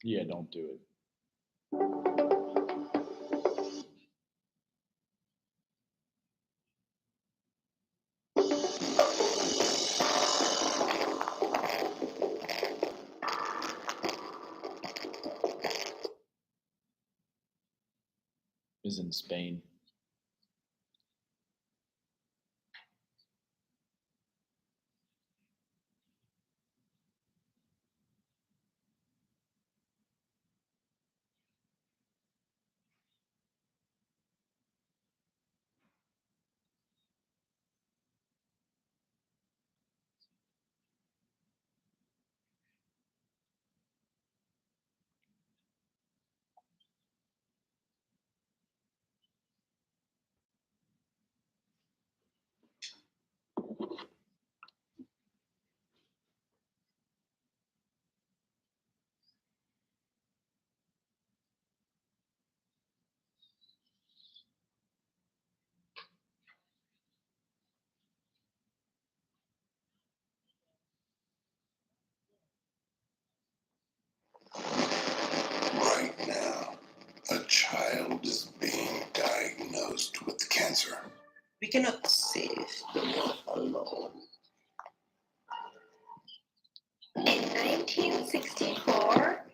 Yeah, don't do it. Is in Spain. Right now, a child is being diagnosed with cancer. We cannot save the world alone. In 1964,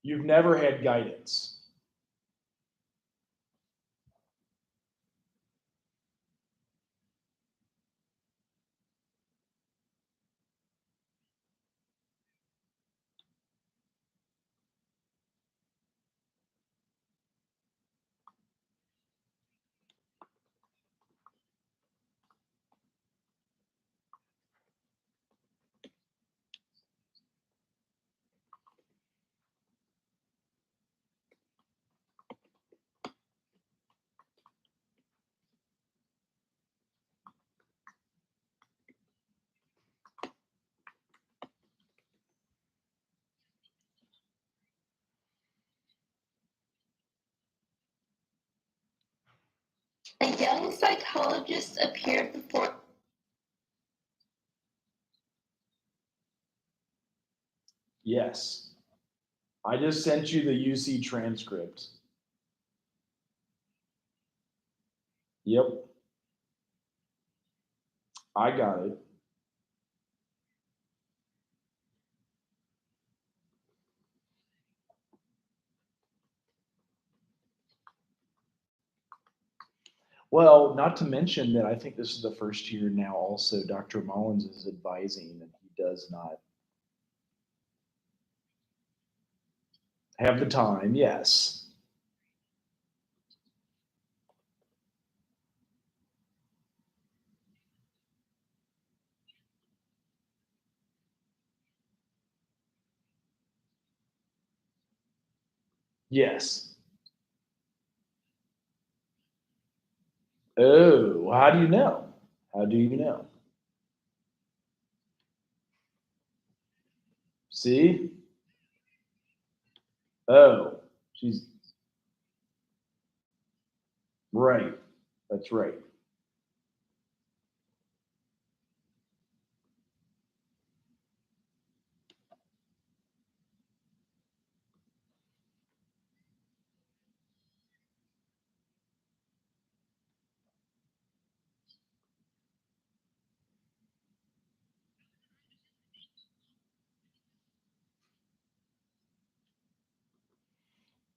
You've never had guidance. a young psychologist appeared before. Yes. I just sent you the UC transcript. Yep. I got it. Well, not to mention that I think this is the first year now also Dr. Mullins is advising that he does not have the time. Yes. Yes. Oh, how do you know? How do you know? See? Oh, she's right. That's right.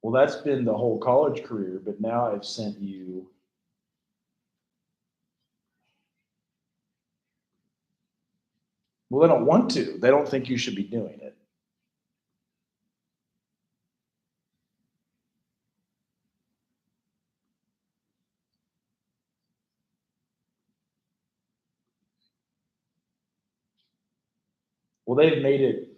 Well, that's been the whole college career, but now I've sent you. Well, they don't want to. They don't think you should be doing it. Well, they've made it.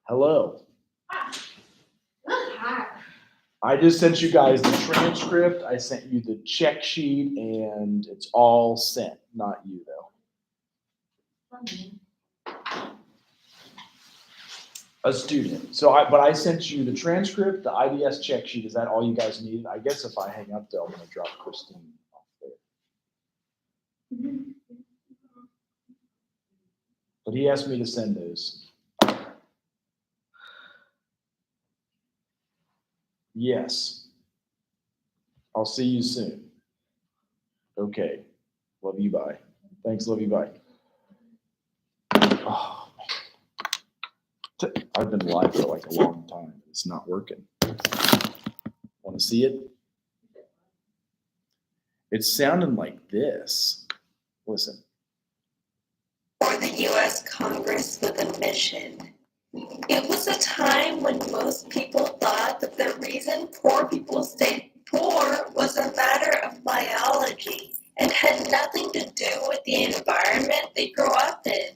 Hello. Hi. I just sent you guys the transcript. I sent you the check sheet, and it's all sent. Not you though. A student. But I sent you the transcript, the IDS check sheet. Is that all you guys needed? I guess if I hang up though, I'm gonna drop Christine off there. But he asked me to send those. Yes. I'll see you soon. Okay. Love you, bye. Thanks, love you, bye. Oh, man. I've been live for like a long time. It's not working. Want to see it? It's sounding like this. Listen. For the U.S. Congress with a mission. It was a time when most people thought that the reason poor people stayed poor was a matter of biology and had nothing to do with the environment they grew up in.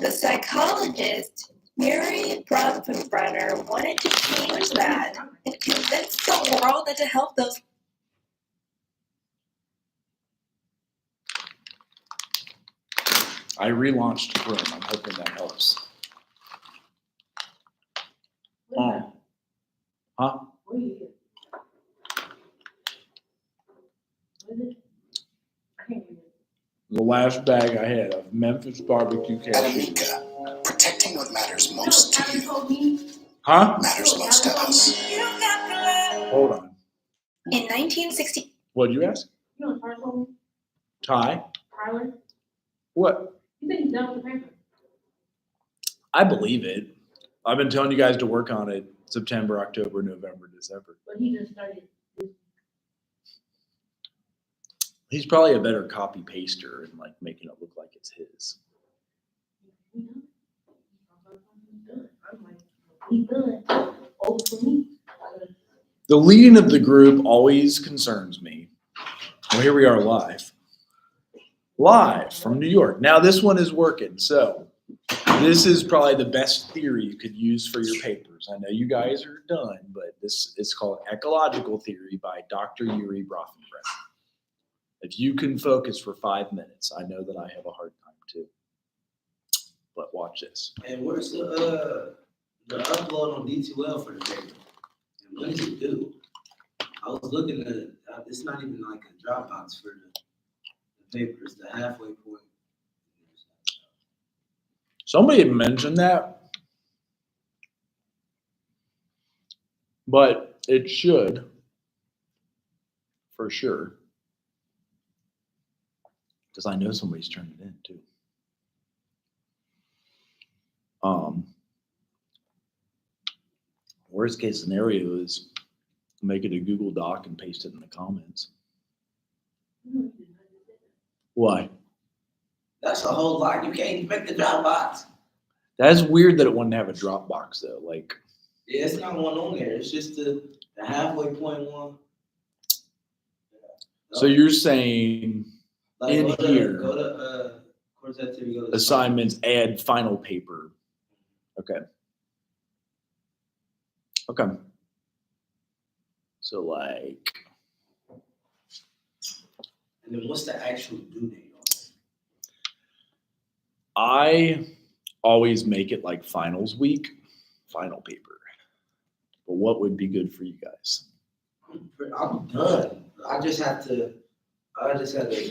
The psychologist Murray Bronfenbrenner wanted to change that and convince the world that to help those. I relaunched Chrome. I'm hoping that helps. Huh? The last bag I had of Memphis barbecue At cashews. Amica, protecting what matters most to you Huh? matters most to us. Hold on. In 1960. What did you ask? Ty? What? I believe it. I've been telling you guys to work on it September, October, November, December. But he just started. He's probably a better copy paster and like making it look like it's his. He's done. Old for me. The leading of the group always concerns me. Well, here we are live. Live from New York. Now this one is working, so this is probably the best theory you could use for your papers. I know you guys are done, but this is called Ecological Theory by Dr. Yuri Bronfenbrenner. If you can focus for 5 minutes, I know that I have a hard time too. But watch this. And where's the upload on D2L for the paper? And what does it do? I was looking at it. It's not even like a Dropbox for the paper. It's the halfway point. Somebody had mentioned that, but it should, for sure. Because I know somebody's turned it in too. Worst case scenario is make it a Google Doc and paste it in the comments. Why? That's a whole lot. You can't even make the Dropbox. That's weird that it wouldn't have a Dropbox though. Like, Yeah, it's not one on there. It's just the halfway point one. so you're saying Like, in here, go to where's that TV? Go to assignments, add final paper. Okay. Okay. So like, And then what's the actual due date on it? I always make it like finals week, final paper. But what would be good for you guys? I'm done. I just have to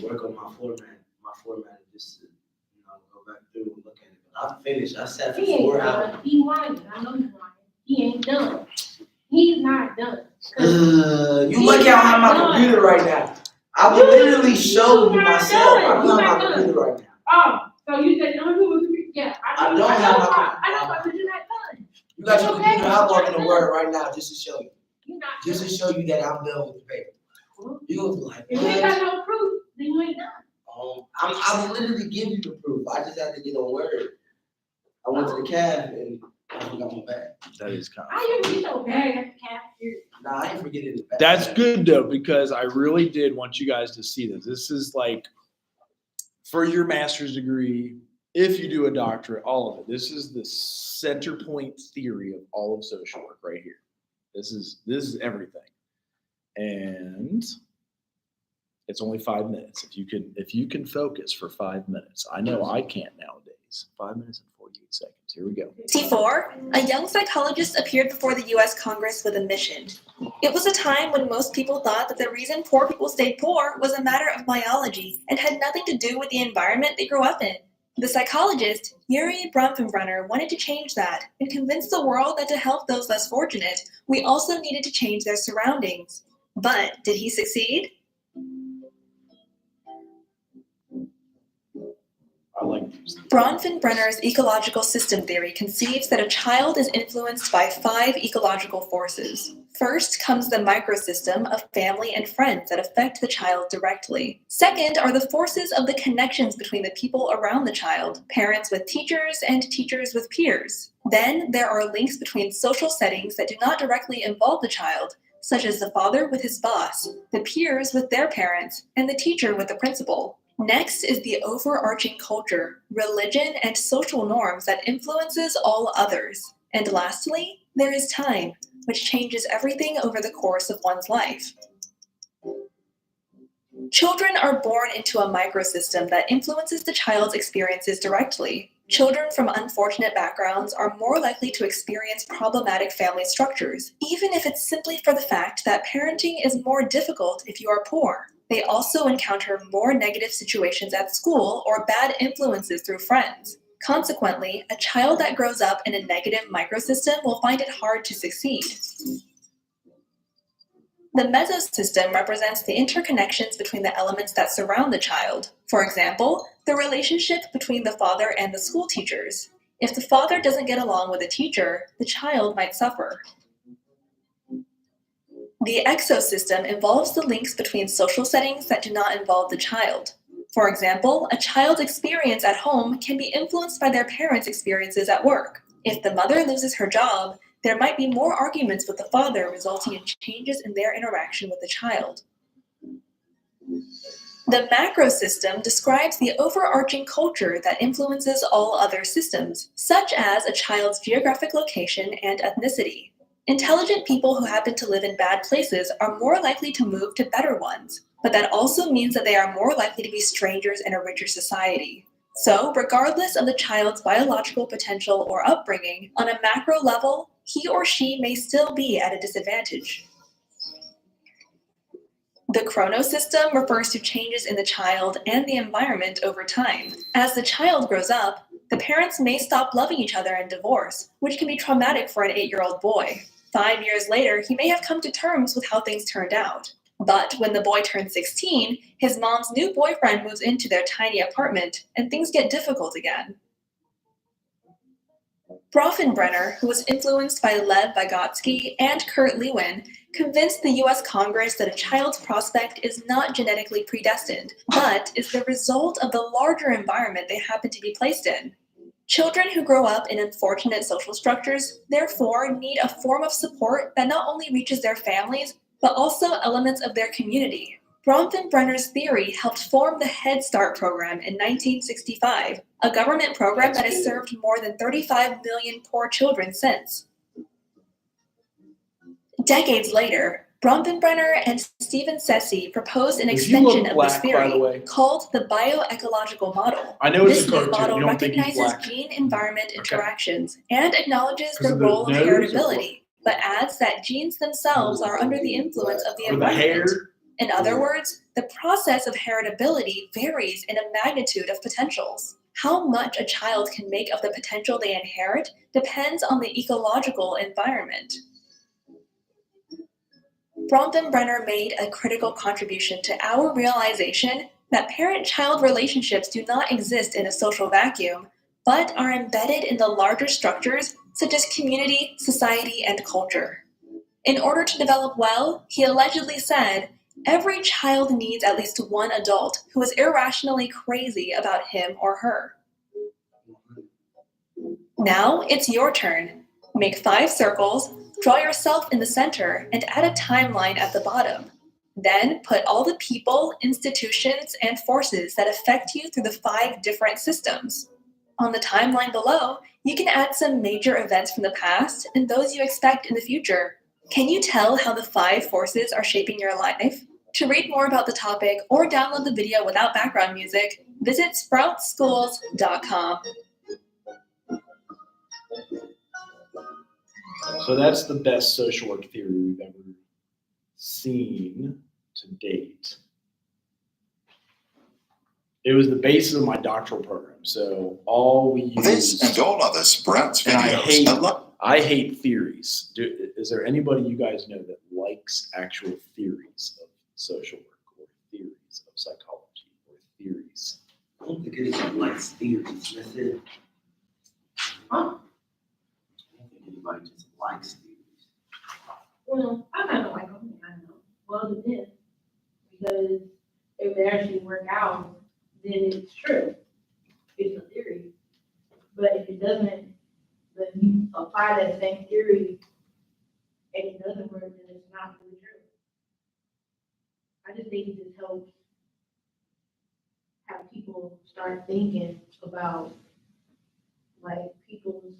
work on my format, just to, go back through and look at it. But I'm finished. I sat for He ain't 4 hours. done. He lying. I know he's lying. He ain't done. He's not done. You look at how my computer right now. I will literally show you myself. I'm on my computer right now. Oh, so you said no, yeah. I don't have my I know, but you're not done. You got your computer. I'm logging the word right now just to show you. You're not Just to show you that I'm done with the paper. You gonna be like, If you ain't what? got no proof, then you ain't done. I will literally give you the proof. I just have to get on Word. I went to the cab and I forgot my bag. That is kind of. I usually so bad at the cafeteria. Nah, I ain't forgetting the bag. That's good though, because I really did want you guys to see this. This is like for your master's degree, if you do a doctorate, all of it. This is the center point theory of all of social work right here. This is everything. And it's only 5 minutes. If you can focus for 5 minutes. I know I can't nowadays. 5 minutes and 48 seconds. Here we go. T4, a young psychologist appeared before the U.S. Congress with a mission. It was a time when most people thought that the reason poor people stayed poor was a matter of biology and had nothing to do with the environment they grew up in. The psychologist, Urie Bronfenbrenner, wanted to change that and convince the world that to help those less fortunate, we also needed to change their surroundings. But did he succeed? I like these. Bronfenbrenner's ecological system theory conceives that a child is influenced by 5 ecological forces. First comes the microsystem of family and friends that affect the child directly. Second are the forces of the connections between the people around the child, parents with teachers and teachers with peers. Then there are links between social settings that do not directly involve the child, such as the father with his boss, the peers with their parents, and the teacher with the principal. Next is the overarching culture, religion, and social norms that influences all others. And lastly, there is time, which changes everything over the course of one's life. Children are born into a microsystem that influences the child's experiences directly. Children from unfortunate backgrounds are more likely to experience problematic family structures, even if it's simply for the fact that parenting is more difficult if you are poor. They also encounter more negative situations at school or bad influences through friends. Consequently, a child that grows up in a negative microsystem will find it hard to succeed. The mesosystem represents the interconnections between the elements that surround the child. For example, the relationship between the father and the school teachers. If the father doesn't get along with the teacher, the child might suffer. The exosystem involves the links between social settings that do not involve the child. For example, a child's experience at home can be influenced by their parents' experiences at work. If the mother loses her job, there might be more arguments with the father, resulting in changes in their interaction with the child. The macrosystem describes the overarching culture that influences all other systems, such as a child's geographic location and ethnicity. Intelligent people who happen to live in bad places are more likely to move to better ones, but that also means that they are more likely to be strangers in a richer society. So, regardless of the child's biological potential or upbringing, on a macro level, he or she may still be at a disadvantage. The chronosystem refers to changes in the child and the environment over time. As the child grows up, the parents may stop loving each other and divorce, which can be traumatic for an 8-year-old boy. 5 years later, he may have come to terms with how things turned out. But when the boy turns 16, his mom's new boyfriend moves into their tiny apartment, and things get difficult again. Bronfenbrenner, who was influenced by Lev Vygotsky and Kurt Lewin, convinced the U.S. Congress that a child's prospect is not genetically predestined, but is the result of the larger environment they happen to be placed in. Children who grow up in unfortunate social structures, therefore, need a form of support that not only reaches their families, but also elements of their community. Bronfenbrenner's theory helped form the Head Start program in 1965, a government program that has served more than 35 million poor children since. Decades later, Bronfenbrenner and Stephen Sessi proposed an extension of this theory called the bioecological model. I know it's This a new cartoon. model You don't think he's recognizes black. gene-environment Okay. interactions and acknowledges 'Cause the of the role of nose or heritability, but adds that genes themselves are under the influence of the Or the hair. environment. In other words, the process of heritability varies in a magnitude of potentials. How much a child can make of the potential they inherit depends on the ecological environment. Bronfenbrenner made a critical contribution to our realization that parent-child relationships do not exist in a social vacuum, but are embedded in the larger structures such as community, society, and culture. In order to develop well, he allegedly said, every child needs at least one adult who is irrationally crazy about him or her. Now it's your turn. Make 5 circles, draw yourself in the center, and add a timeline at the bottom. Then put all the people, institutions, and forces that affect you through the 5 different systems. On the timeline below, you can add some major events from the past and those you expect in the future. Can you tell how the 5 forces are shaping your life? To read more about the topic or download the video without background music, visit sproutschools.com. So that's the best social work theory we've ever seen to date. It was the basis of my doctoral program. So all we use. This and all other Sprouts And videos. I hate theories. Is there anybody you guys know that likes actual theories of social work or theories of psychology or theories? I don't think anybody likes theories. That's it. Huh? I don't think anybody just likes theories. Well, I kind of like them. I don't know. Well, it depends. Because if they actually work out, then it's true. It's a theory. But if it doesn't, then you apply that same theory and it doesn't work, then it's not really true. I just think it just helps have people start thinking about like people's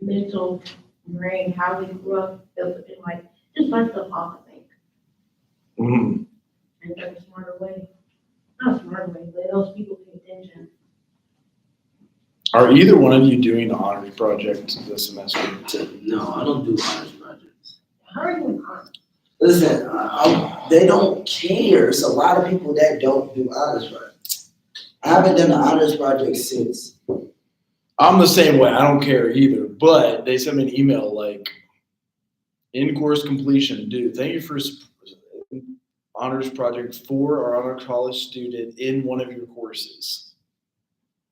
mental brain, how they grew up, and like just learn stuff off, I think. Mm. And in a smarter way. Not a smarter way, but it helps people pay attention. Are either one of you doing the honors project this semester? No, I don't do honors projects. How are you in honors? Listen, they don't care. It's a lot of people that don't do honors projects. I haven't done an honors project since. I'm the same way. I don't care either. But they sent me an email like, in course completion, dude, thank you for honors project for our honor college student in one of your courses.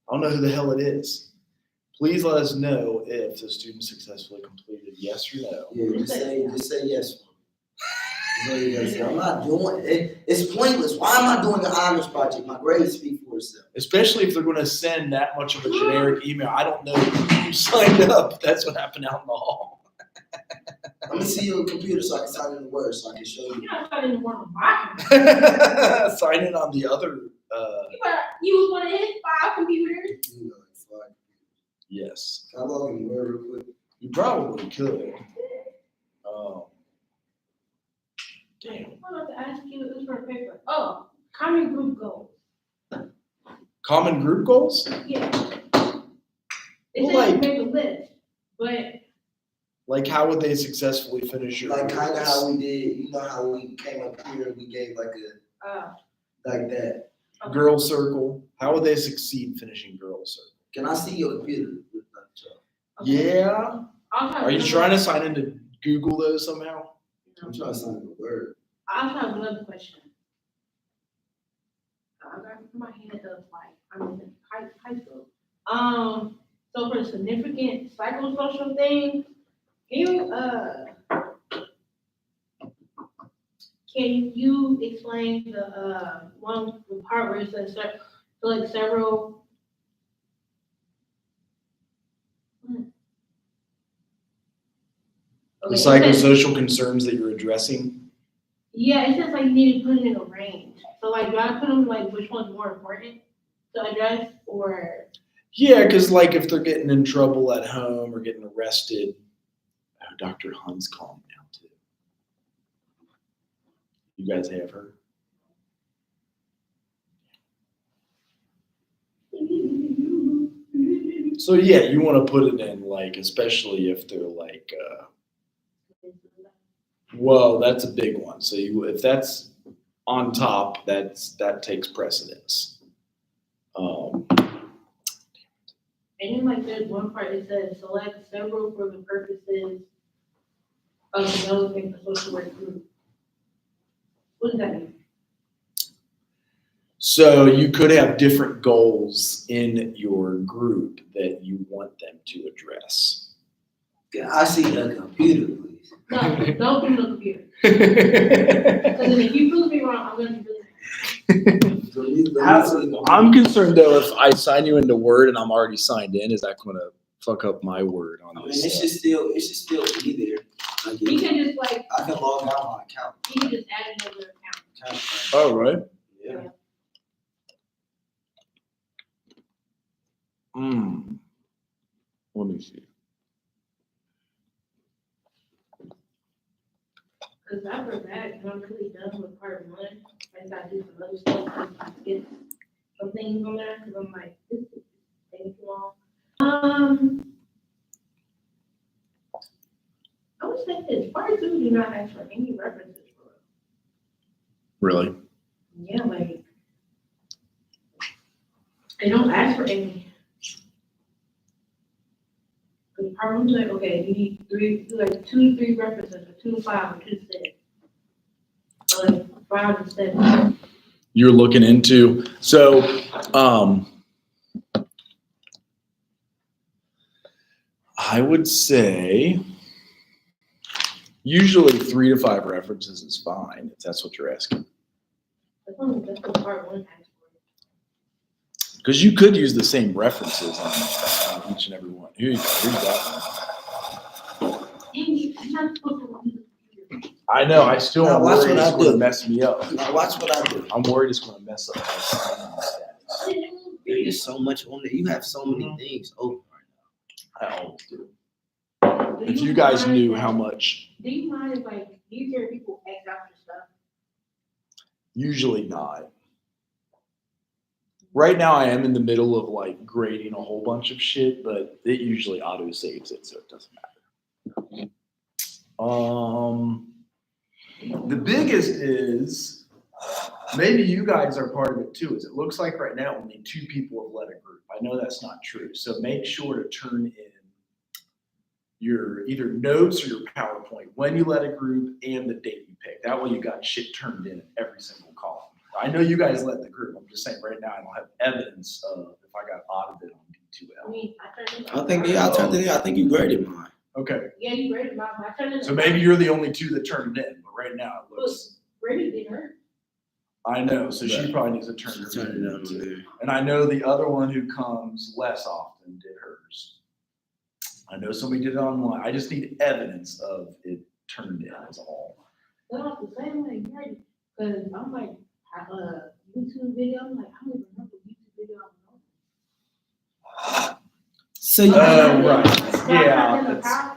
I don't know who the hell it is. Please let us know if the student successfully completed, yes or no. Yeah, just say yes. I'm not doing it. It's pointless. Why am I doing an honors project? My grades speak for itself. Especially if they're going to send that much of a generic email. I don't know who signed up. That's what happened out in the hall. Let me see your computer so I can sign in the Word so I can show you. You're not starting to want to buy. Sign in on the other. You better use one of his 5 computers. You know, it's like, Yes. can I log in the Word real quick? You probably could. Damn. I wanted to ask you, this for a paper. Oh, common group goals. Common group goals? Yeah. It Well, says like- you make a list, but Like, how would they successfully finish your Like kind of goals? how we did, you know how we came up here and we gave like like that. Girl circle. How would they succeed finishing girl circle? Can I see your computer? okay. Yeah. Are you trying to sign into Google those somehow? I'm trying to sign in the Word. I also have another question. I got my hand up like I'm in high school. So for significant psychosocial things, can you explain the the part where it says like several? The Okay, it says- psychosocial concerns that you're addressing? Yeah, it says like you need to put it in a range. So like, do I put them like which one's more important to address, or? Yeah, because like if they're getting in trouble at home or getting arrested, Dr. Hunt's calling now too. You guys have her? So yeah, you want to put it in like, especially if they're like, well, that's a big one. So if that's on top, that takes precedence. And then like there's one part that says select several for the purposes of developing a social work group. What does that mean? So you could have different goals in your group that you want them to address. Can I see the computer, please? No, don't do the computer. Because if you prove me wrong, I'm gonna be really mad. I'm concerned though, if I sign you into Word and I'm already signed in, is that going to fuck up my Word on I mean, this? it should still be there. Like, You can just like, I can log out my account. you can just add another account. Oh, right. Yeah. me see. Cause after that, I'm really done with part one. I gotta do some other stuff to get some things on there, cause I'm like, this is taking too long. I would say this, part two do not ask for any references for it. Really? Yeah, like, they don't ask for any. Cause part one's like, okay, you need 2 to 3 references, or 2 to 5, or 2 to 6. Or like 5 to 7. You're looking into, so, I would say usually 3 to 5 references is fine, if that's what you're asking. That's what part one asks for. Because you could use the same references on each and every one. Here you go, here's that one. I'm not supposed to use the computer. I know, I still Now am watch worried what it's I gonna do. mess me up. Now watch what I do. I'm worried it's gonna mess up my sign-in status. There is so much on there. You have so many things open right I always do. Do If you guys mind knew if- how much, Do you mind if like you hear people X out your stuff? usually not. Right now I am in the middle of like grading a whole bunch of shit, but it usually auto saves it, so it doesn't matter. The biggest is, maybe you guys are part of it too, is it looks like right now only 2 people have led a group. I know that's not true, so make sure to turn in your either notes or your PowerPoint when you led a group and the date you picked. That way you got shit turned in every single column. I know you guys led the group. I'm just saying right now I don't have evidence of if I got audited on I D2L. mean, I turned it. I think, yeah, I turned it in. I think you graded mine. Okay, Yeah, you graded mine, but I turned it. so maybe you're the only 2 that turned it in, but right now it looks, Graded didn't hurt. I know, so she Right. probably needs to turn She hers turned it in on too. there. And I know the other one who comes less often did hers. I know somebody did it online. I just need evidence of it turned in as all. But I'm the same way, right? Cause I'm like, YouTube video, I'm like, I don't even remember YouTube video I was on. So you, Oh, right. So I Yeah, turned in a that's- PowerPoint.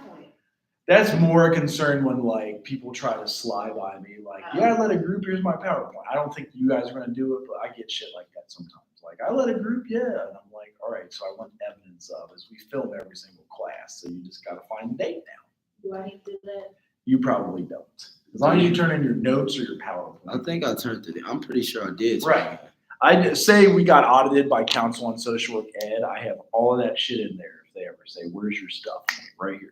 That's more a concern when like people try to slide by me, like, yeah, I led a group, here's my PowerPoint. I don't think you guys are gonna do it, but I get shit like that sometimes. Like, I led a group, yeah, and I'm like, all right, so I want evidence of, as we film every single class, so you just gotta find the date now. Do I need to do that? You probably don't. As long as you turn in your notes or your I PowerPoint. think I turned it in. I'm pretty sure I did. Right. I just say we got audited by Council on Social Work Ed, I have all of that shit in there if they ever say, where's your stuff? I'm like, right here.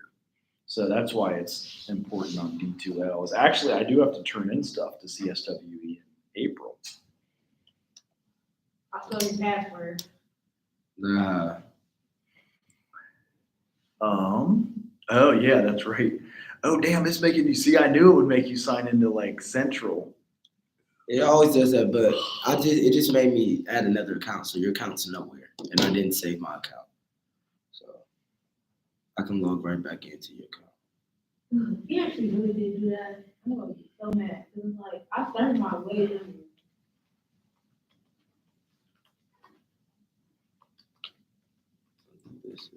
So that's why it's important on D2L. Is actually, I do have to turn in stuff to CSWE in April. I saw your password. Nah. Oh yeah, that's right. Oh damn, it's making you see, I knew it would make you sign into like Central. It always does that, but it just made me add another account, so your account's nowhere, and I didn't save my account, so I can log right back into your account. He actually really did do that. I'm gonna be so mad. It was like, I started my way down. This,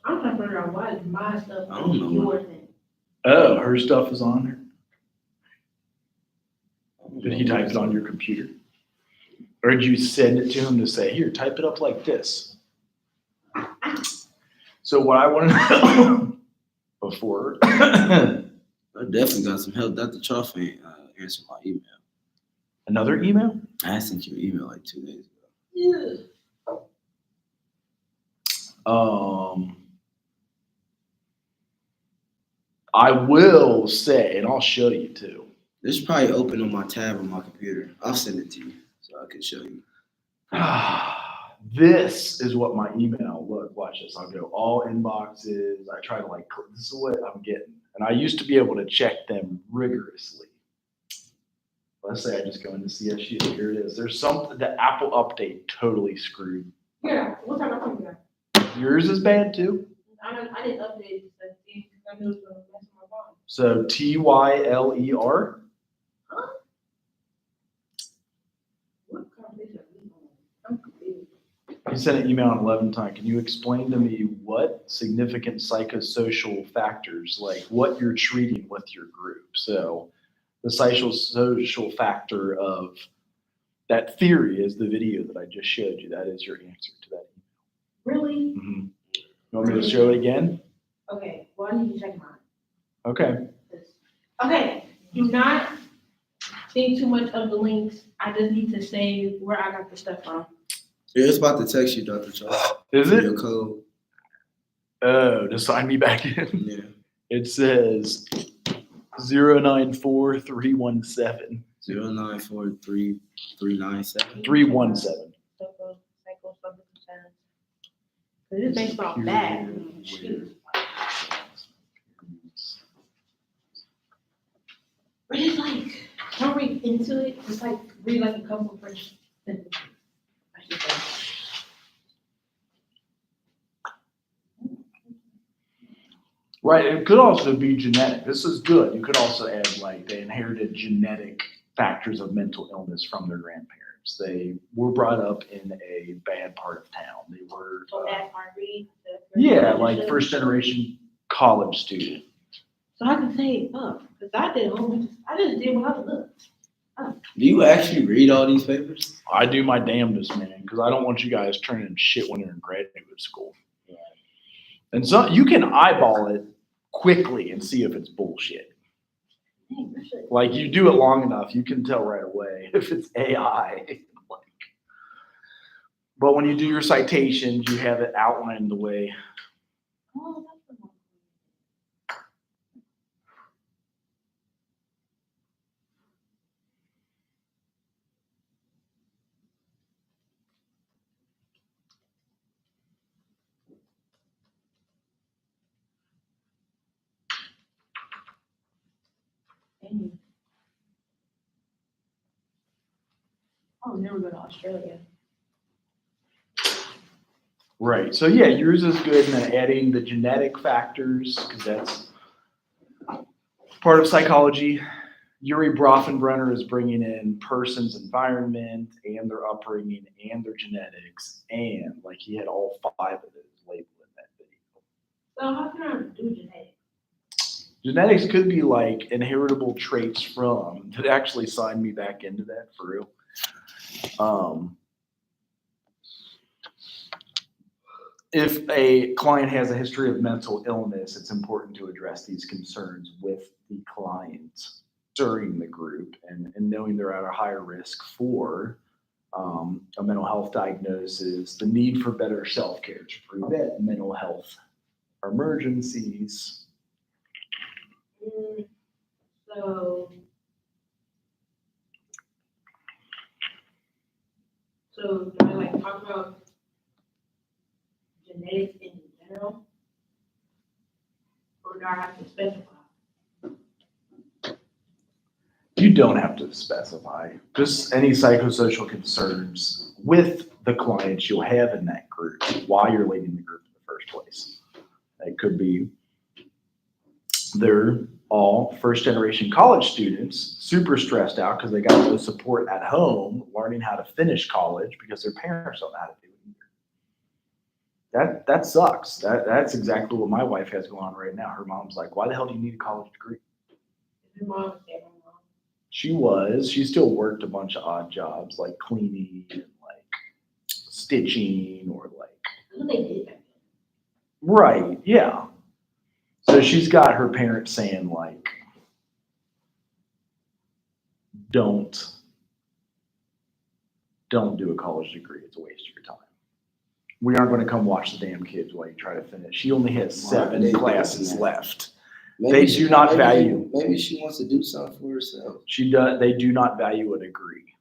I'm trying to figure out why is my stuff I don't know. yours and Oh, her stuff is on there. Did he type it on your computer? Or did you send it to him to say, here, type it up like this? So what I want to know before, I definitely got some help. Dr. Trough ain't answered my email. another email? I sent you an email like 2 days ago. I will say, and I'll show you too. This is probably open on my tab on my computer. I'll send it to you so I can show you. This is what my email look. Watch this. I'll go all inboxes. I try to like, this is what I'm getting. And I used to be able to check them rigorously. let's say I just go into CSU. Here it is. There's something, the Apple update totally screwed. Yeah, what time I come back? Yours is bad too? I didn't update the thing because I knew it was gonna mess with my phone. So TYLER? Huh? What conversation are we on? I'm confused. You sent an email on 11 times. Can you explain to me what significant psychosocial factors, like what you're treating with your group? So the psychosocial factor of that theory is the video that I just showed you. That is your answer to that. Really? Mm-hmm. You want me to show it again? Okay, well, I need to check mine. Okay. Okay, do not think too much of the links. I just need to say where I got the stuff from. Yeah, it's about to text you, Dr. Charles. Is Your it? code. Oh, to sign me back in. Yeah. It says 094317 0943397. 317. Cause it's based off that. Shoot. But it's like, don't read into it. It's like read like a couple French sentences. I should say. Right, it could also be genetic. This is good. You could also add like they inherited genetic factors of mental illness from their grandparents. They were brought up in a bad part of town. They were, So that's my read. yeah, like first generation college student. So I can say up, because I just did what I looked. Do you actually read all these papers? I do my damnedest, man, because I don't want you guys turning shit when you're in graduate school. And so you can eyeball it quickly and see if it's bullshit. Dang, that shit- Like you do it long enough, you can tell right away if it's AI. But when you do your citations, you have it outlined the way. Oh, that's the one. Dang. I'll never go to Australia. Right. So yeah, yours is good. And then adding the genetic factors, because that's part of psychology. Yuri Brofenbrenner is bringing in person's environment and their upbringing and their genetics. And like he had all 5 of those labeled in that video. So how can I do genetics? Genetics could be like inheritable traits from, that actually signed me back into that for real. If a client has a history of mental illness, it's important to address these concerns with the client during the group and knowing they're at a higher risk for a mental health diagnosis, the need for better self-care to prevent mental health emergencies. So do I like talk about genetics in general? Or do I have to specify? You don't have to specify, just any psychosocial concerns with the clients you'll have in that group while you're leading the group in the first place. It could be they're all first generation college students, super stressed out because they got no support at home, learning how to finish college because their parents don't know how to do it either. That sucks. That's exactly what my wife has going on right now. Her mom's like, why the hell do you need a college degree? Your mom said my mom. She still worked a bunch of odd jobs like cleaning and like stitching or like. Who they did that? Right, yeah. So she's got her parents saying like, don't do a college degree. It's a waste of your time. We aren't going to come watch the damn kids while you try to finish. She only has 7 classes left. They do not value. Maybe she wants to do something for herself. They do not value a degree,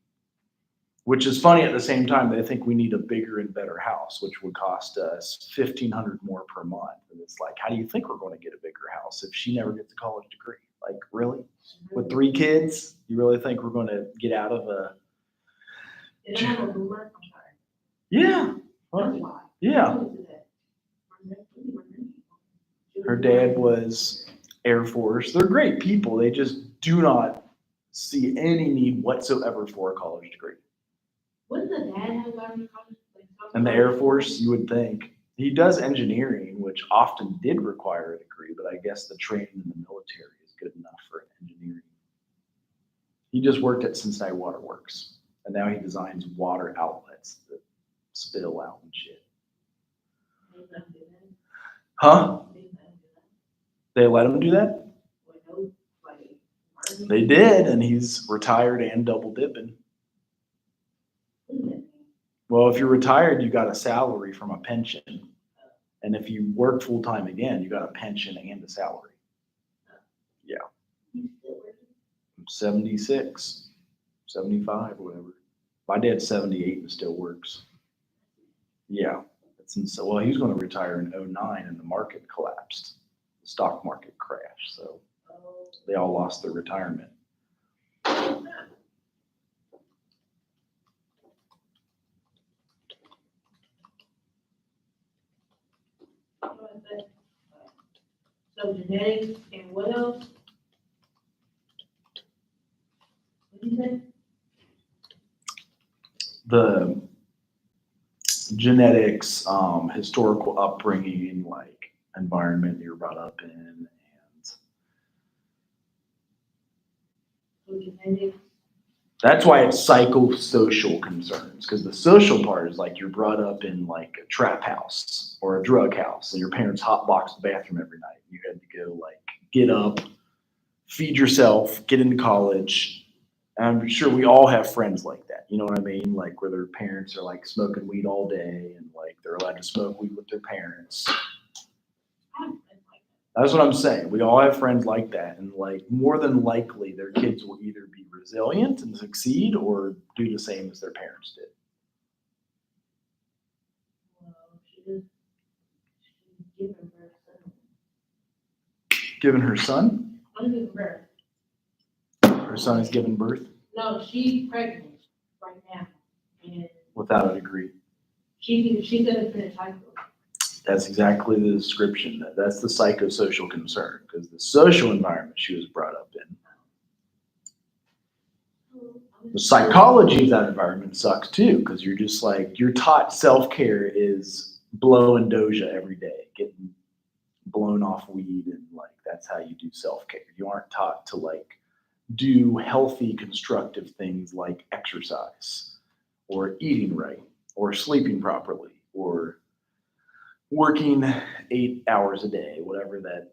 which is funny at the same time. They think we need a bigger and better house, which would cost us $1,500 more per month. And it's like, how do you think we're going to get a bigger house if she never gets a college degree? Like, really? With 3 kids, You really think we're going to get out of a? Did I have a boomer? I'm sorry. Yeah. That's why. Yeah. Who is that? Her dad was Air Force. They're great people. They just do not see any need whatsoever for a college degree. Wouldn't the dad have gone to college? And the Air Force, you would think. He does engineering, which often did require a degree, but I guess the training in the military is good enough for engineering. He just worked at Cincinnati Water Works, and now he designs water outlets that spill out and shit. Huh? They let him do that? They did, and he's retired and double dipping. Well, if you're retired, you got a salary from a pension. And if you work full time again, you got a pension and a salary. Yeah. 76, 75, or whatever. My dad's 78 and still works. Yeah. Well, he was going to retire in 2009 and the market collapsed. The stock market crashed. So they all lost their retirement. So genetics and what else? What did you say? The genetics, historical upbringing, like environment you're brought up in, and So genetics. that's why it's psychosocial concerns, because the social part is like you're brought up in like a trap house or a drug house, and your parents hotbox the bathroom every night. You had to go like get up, feed yourself, get into college. And I'm sure we all have friends like that. You know what I mean? Like where their parents are like smoking weed all day, and like they're allowed to smoke weed with their parents. That's what I'm saying. We all have friends like that, and like more than likely their kids will either be resilient and succeed or do the same as their parents did. Well, she's giving birth. Given her son? I'm giving birth. Her son is giving birth No, she's pregnant right now, and without a degree. she's gonna finish high school. That's exactly the description. That's the psychosocial concern, because the social environment she was brought up in. The psychology of that environment sucks too, because you're just like, you're taught self-care is blowing Doja every day, getting blown off weed, and like that's how you do self-care. You aren't taught to like do healthy, constructive things like exercise or eating right or sleeping properly or working 8 hours a day, whatever that.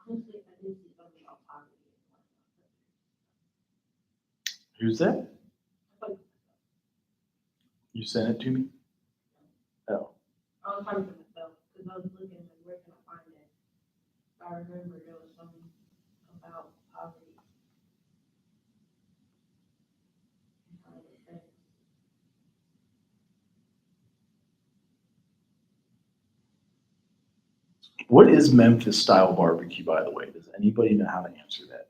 Honestly, I didn't see something about poverty. Who's that? You sent it to me? Oh. I was talking to myself, because I was looking at where can I find it. I remember there was something about poverty. What is Memphis style barbecue, by the way? Does anybody know how to answer that?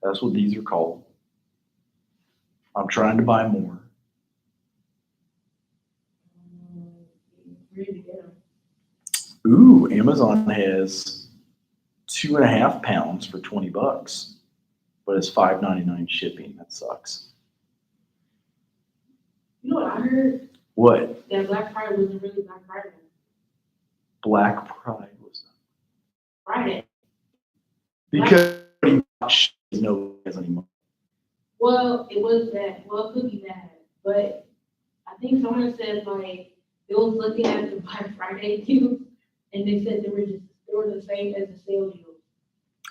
That's what these are called. I'm trying to buy more. Where did you get them? Ooh, Amazon has 2.5 pounds for $20, but it's $5.99 shipping. That sucks. You know what I heard? What? That Black Friday wasn't really Black Friday. Black Pride was Friday. because nobody has any money. Well, it was that. Well, it could be that, but I think someone said like they was looking at the Black Friday deals, and they said they were the same as the sale deal.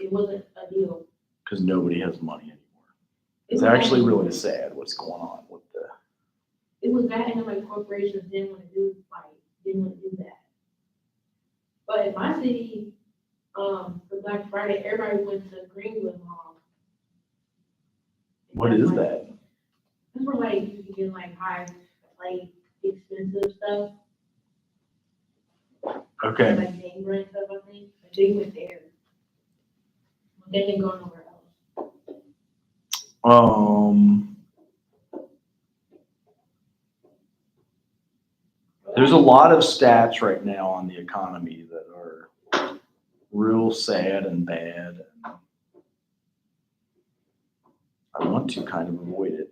It wasn't a deal. Because nobody has money anymore. It It's was actually that- really sad what's going on with the. It was that, and like corporations didn't want to do that. But in my city, for Black Friday, everybody went to Greenwood Mall. What is that? That's where like you can get like high, like expensive stuff, Okay. like Denver and stuff, I think. I think went there. They didn't go nowhere else. There's a lot of stats right now on the economy that are real sad and bad. I want to kind of avoid it.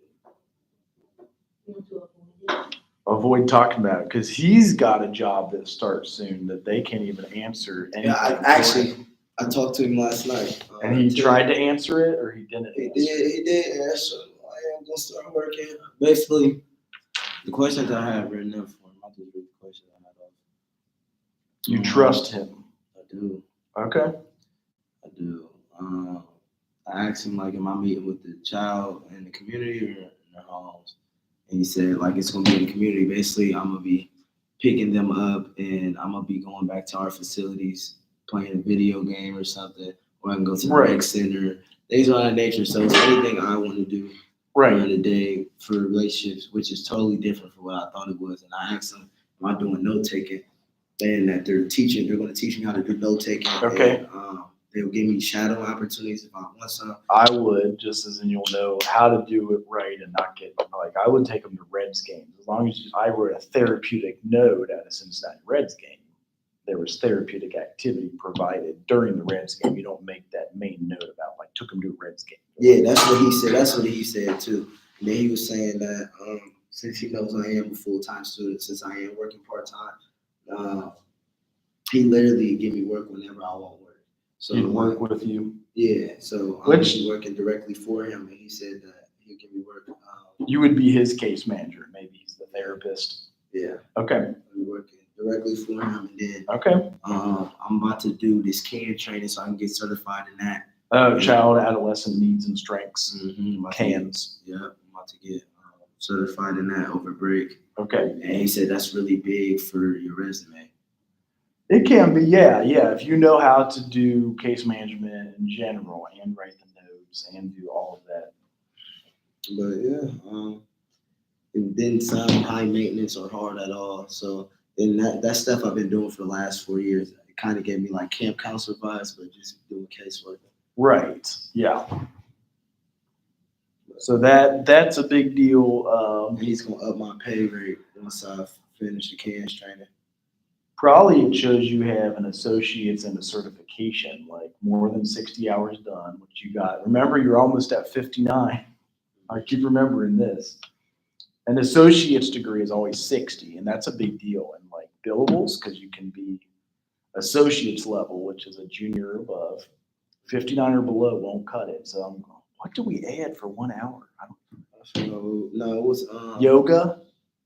You want to avoid it. Avoid talking about it because he's got a job that starts soon that they can't even answer anything. Yeah, I talked to him last night. And he tried to answer it or he didn't? He did answer. I am gonna start working. Basically, the questions I have written up for him, I'll just read the questions I had off. You trust him? I do. Okay. I do. I asked him, like, am I meeting with the child in the community or in their homes? And he said, like, it's going to be in the community. Basically, I'm going to be picking them up and I'm going to be going back to our facilities, playing a video game or something, or I can go to the rec center, things of that nature. So it's anything I want to do during the day for relationships, which is totally different from what I thought it was. And I asked him, am I doing note taking? And that they're going to teach me how to do note taking. Okay. And, they'll give me shadow opportunities if I want some. I would, just as in you'll know how to do it right and not get, like, I would take them to Reds games. As long as I were a therapeutic node at a Cincinnati Reds game, there was therapeutic activity provided during the Reds game. You don't make that main note about, like, took them to a Reds game. Yeah, that's what he said. That's what he said, too. And then he was saying that since he knows I am a full-time student, since I am working part-time, he literally give me work whenever I want work. So he'd work with you? Yeah, so I'm working directly for him, and he said that he'll give me work. You would be his case manager. Maybe he's the therapist. Yeah. Okay. I'll be working directly for him, and then okay. I'm about to do this CAN training so I can get certified in that. Child Adolescent Needs and Strengths. CANS. Yeah, I'm about to get certified in that over break. Okay. And he said that's really big for your resume. It can be, yeah. If you know how to do case management in general and write the notes and do all of that. But yeah, it didn't sound high maintenance or hard at all. So then that stuff I've been doing for the last 4 years, it kind of gave me like camp counselor vibes, but just doing casework. Right. Yeah. So that's a big deal. He's gonna up my pay rate once I finish the CANS training. Probably it shows you have an associate's and a certification, like more than 60 hours done, which you got. Remember, you're almost at 59. I keep remembering this. An associate's degree is always 60, and that's a big deal in like billables because you can be associate's level, which is a junior or above. 59 or below won't cut it. So I'm going, what do we add for 1 hour? I don't know. No, it was yoga.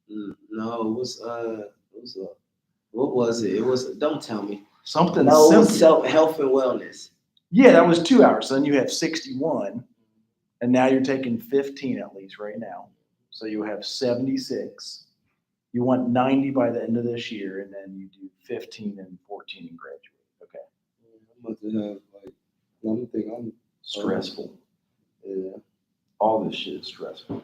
No, it was what was it? It was, don't tell me. Something No, it was simple. health and wellness. Yeah, that was 2 hours. So then you have 61, and now you're taking 15 at least right now. So you have 76. You want 90 by the end of this year, and then you do 15 and 14 and graduate. Okay. I'm about to have like, I'm stressful. Yeah. All this shit is stressful.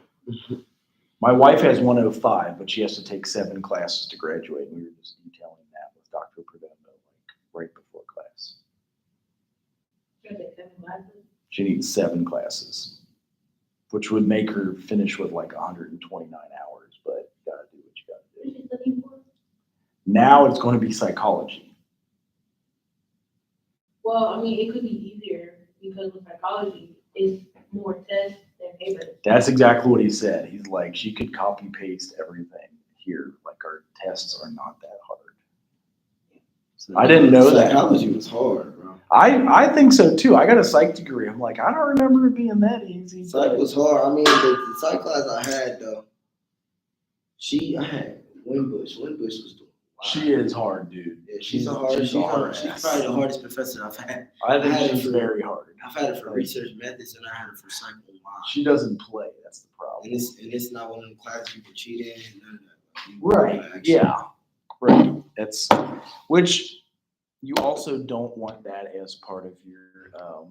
My wife has 105, but she has to take 7 classes to graduate. And we were just detailing that with Dr. Perdendo, like right before class. She needs 7 classes, which would make her finish with like 129 hours, but you gotta do what you gotta do. What are you looking for? Now it's going to be psychology. Well, I mean, it could be easier because with psychology, it's more tests than papers. That's exactly what he said. He's like, she could copy paste everything here. Like our tests are not that hard. So I didn't know that. Psychology was hard, bro. I think so too. I got a psych degree. I'm like, I don't remember it being that easy. Psych was hard. I mean, the psych class I had though, I had Winbush. Winbush was doing. She is hard, dude. Yeah, she's probably the hardest professor I've had. I think she's very hard. I've had it for research methods and I had it for psych. She doesn't play. That's the problem. And it's not one of the classes you can cheat in. None of that. Right. Yeah. Right. That's which you also don't want that as part of your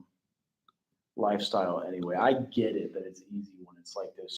lifestyle anyway. I get it that it's easy when it's like those